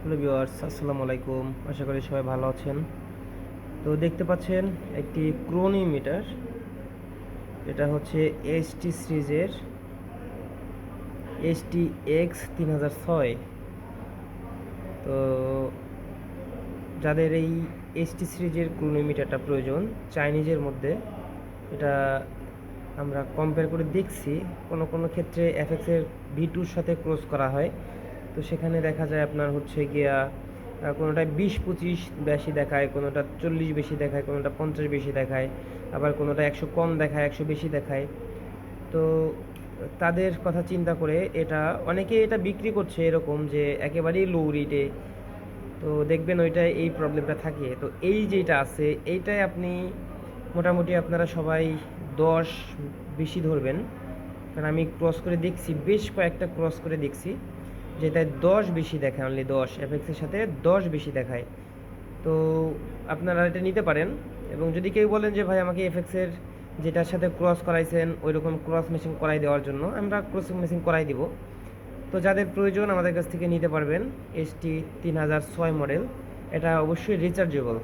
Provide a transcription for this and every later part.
Hello viewers, আসসালামু আলাইকুম। আশা করি সবাই ভালো আছেন। তো দেখতে পাচ্ছেন একটি ক্রোনোমিটার। এটা হচ্ছে এসটি সিরিজের STX3006। তো যাদের এই এসটি সিরিজের ক্রোনোমিটারটা প্রয়োজন চাইনিজের মধ্যে, এটা আমরা কম্পেয়ার করে দেখছি। কোনো কোনো ক্ষেত্রে এফএক্সের V2-র সাথে ক্রস করা হয়, তো সেখানে দেখা যায় আপনার হচ্ছে গিয়া কোনোটায় 20-25 বেশি দেখায়, কোনোটা 40 বেশি দেখায়, কোনোটা 50 বেশি দেখায়, আবার কোনোটা 100 কম দেখায়, 100 বেশি দেখায়। তো তাদের কথা চিন্তা করে অনেকে এটা বিক্রি করছে এরকম যে একেবারেই লো রেটে। তো দেখবেন ওইটায় এই প্রবলেমটা থাকে। তো এই যেটা আছে এইটাই আপনি মোটামুটি আপনারা সবাই 10 বেশি ধরবেন, কারণ আমি ক্রস করে দেখছি, বেশ কয়েকটা ক্রস করে দেখছি যেটায় 10 বেশি দেখায়, অনলি 10 এফএক্সের সাথে 10 বেশি দেখায়। তো আপনারা এটা নিতে পারেন। এবং যদি কেউ বলেন যে ভাই আমাকে এফএক্সের যেটার সাথে ক্রস করাইছেন ওই রকম ক্রস মেশিন করাই দেওয়ার জন্য, আমরা ক্রসিং মেশিন করাই দিব। তো যাদের প্রয়োজন আমাদের কাছ থেকে নিতে পারবেন। ST3006 মডেল, এটা অবশ্যই রিচার্জেবল।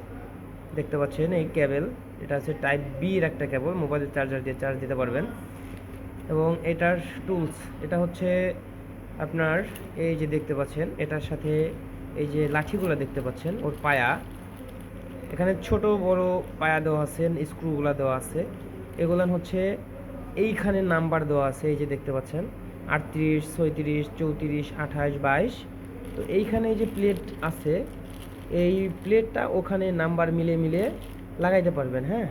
দেখতে পাচ্ছেন এই কেবল, এটা হচ্ছে টাইপ বির একটা কেবল, মোবাইলের চার্জার দিয়ে চার্জ দিতে পারবেন। এবং এটার টুলস, এটা হচ্ছে আপনার এই যে দেখতে পাচ্ছেন এটার সাথে এই যে লাঠিগুলো দেখতে পাচ্ছেন, ওর পায়া, এখানে ছোট বড় পায়া দেওয়া আছে, স্ক্রুগুলো দেওয়া আছে। এগুলো হচ্ছে এইখানে নাম্বার দেওয়া আছে, এই যে দেখতে পাচ্ছেন 38, 36, 34, 28, 22। তো এইখানে যে প্লেট আছে, এই প্লেটটা ওখানে নাম্বার মিলে মিলে লাগাইতে পারবেন। হ্যাঁ,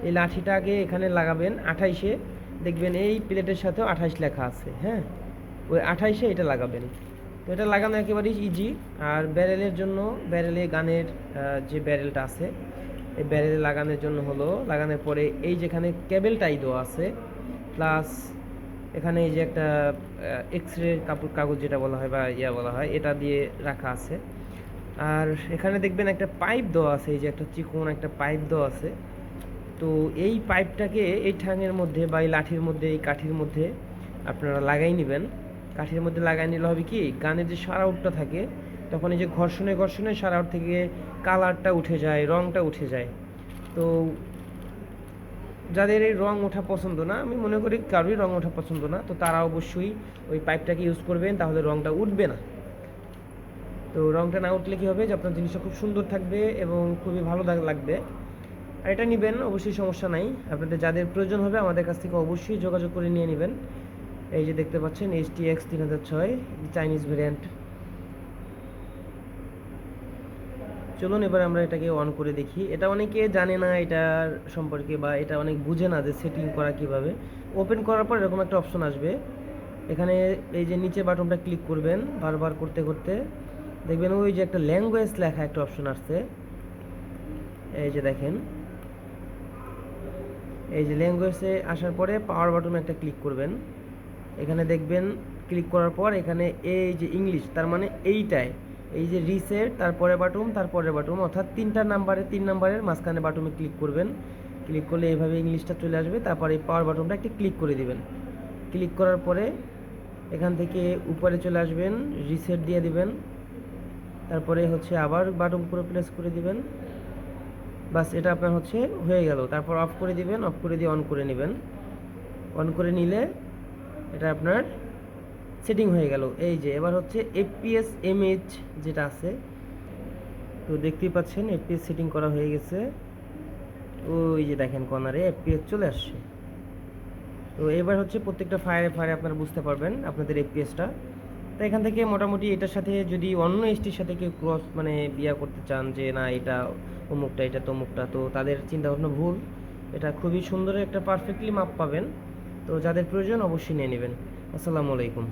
এই লাঠিটা আগে এখানে লাগাবেন 28-এ, দেখবেন এই প্লেটের সাথেও 28 লেখা আছে। হ্যাঁ, ওই 28-এ এটা লাগাবেন। তো এটা লাগানো একেবারেই ইজি। আর ব্যারেলের জন্য, ব্যারেলে গানের যে ব্যারেলটা আছে, এই ব্যারেলে লাগানোর জন্য হলো, লাগানোর পরে এই যেখানে কেবেলটাই দেওয়া আছে, প্লাস এখানে এই যে একটা এক্স রে কাগজ যেটা বলা হয় বা বলা হয়, এটা দিয়ে রাখা আছে। আর এখানে দেখবেন একটা পাইপ দেওয়া আছে, এই যে একটা চিকন একটা পাইপ দেওয়া আছে। তো এই পাইপটাকে এই ঠ্যাঙের মধ্যে বা এই লাঠির মধ্যে, এই কাঠির মধ্যে আপনারা লাগাই নেবেন। কাঠির মধ্যে লাগাই নিলে হবে কি, গানের যে সারাউটটা থাকে, তখন এই যে ঘর্ষণে ঘর্ষণে সারাউট থেকে কালারটা উঠে যায়, রঙটা উঠে যায়। তো যাদের এই রং ওঠা পছন্দ না, আমি মনে করি কারোরই রং ওঠা পছন্দ না, তো তারা অবশ্যই ওই পাইপটাকে ইউজ করবেন, তাহলে রংটা উঠবে না। তো রংটা না উঠলে কী হবে, যে আপনার জিনিসটা খুব সুন্দর থাকবে এবং খুবই ভালো লাগবে। আর এটা নেবেন, অবশ্যই সমস্যা নাই। আপনাদের যাদের প্রয়োজন হবে আমাদের কাছ থেকে অবশ্যই যোগাযোগ করে নিয়ে নেবেন। এই যে দেখতে পাচ্ছেন STX3006 চাইনিজ ভ্যারিয়েন্ট। চলুন এবার আমরা এটাকে অন করে দেখি। এটা অনেকে জানে না এটার সম্পর্কে, বা এটা অনেক বুঝে না যে সেটিং করা কীভাবে। ওপেন করার পর এরকম একটা অপশন আসবে, এখানে এই যে নিচে বাটনটা ক্লিক করবেন, বারবার করতে করতে দেখবেন ওই যে একটা ল্যাঙ্গুয়েজ লেখা একটা অপশন আসছে। এই যে দেখেন, এই যে ল্যাঙ্গুয়েজে আসার পরে পাওয়ার বাটনে একটা ক্লিক করবেন। এখানে দেখবেন ক্লিক করার পর এখানে এই যে ইংলিশ, তার মানে এইটায় এই যে রিসেট, তারপরে বাটন, তারপরে বাটন, অর্থাৎ 3 নাম্বারের মাঝখানে বাটনে ক্লিক করবেন। ক্লিক করলে এইভাবে ইংলিশটা চলে আসবে। তারপরে এই পাওয়ার বাটনটা একটি ক্লিক করে দিবেন। ক্লিক করার পরে এখান থেকে উপরে চলে আসবেন, রিসেট দিয়ে দিবেন। তারপরে হচ্ছে আবার বাটন পুরো প্রেস করে দিবেন। বাস, এটা আপনার হচ্ছে হয়ে গেল। তারপর অফ করে দিবেন, অফ করে দিয়ে অন করে নেবেন। অন করে নিলে এটা আপনার সেটিং হয়ে গেল। এই যে এবার হচ্ছে FPS MH যেটা আছে, তো দেখতেই পাচ্ছেন FPS সেটিং করা হয়ে গেছে। ওই যে দেখেন কর্নারে FPS চলে আসছে। তো এবার হচ্ছে প্রত্যেকটা ফায়ারে ফায়ারে আপনারা বুঝতে পারবেন আপনাদের FPSটা। তো এখান থেকে মোটামুটি এটার সাথে যদি অন্য এসটির সাথে কেউ ক্রস মানে বিয়া করতে চান, যে না এটা অমুকটা এটা তমুকটা, তো তাদের চিন্তাভাবনা ভুল। এটা খুবই সুন্দর একটা পারফেক্টলি মাপ পাবেন। তো যাদের প্রয়োজন অবশ্যই নিয়ে নেবেন। আসসালামু আলাইকুম।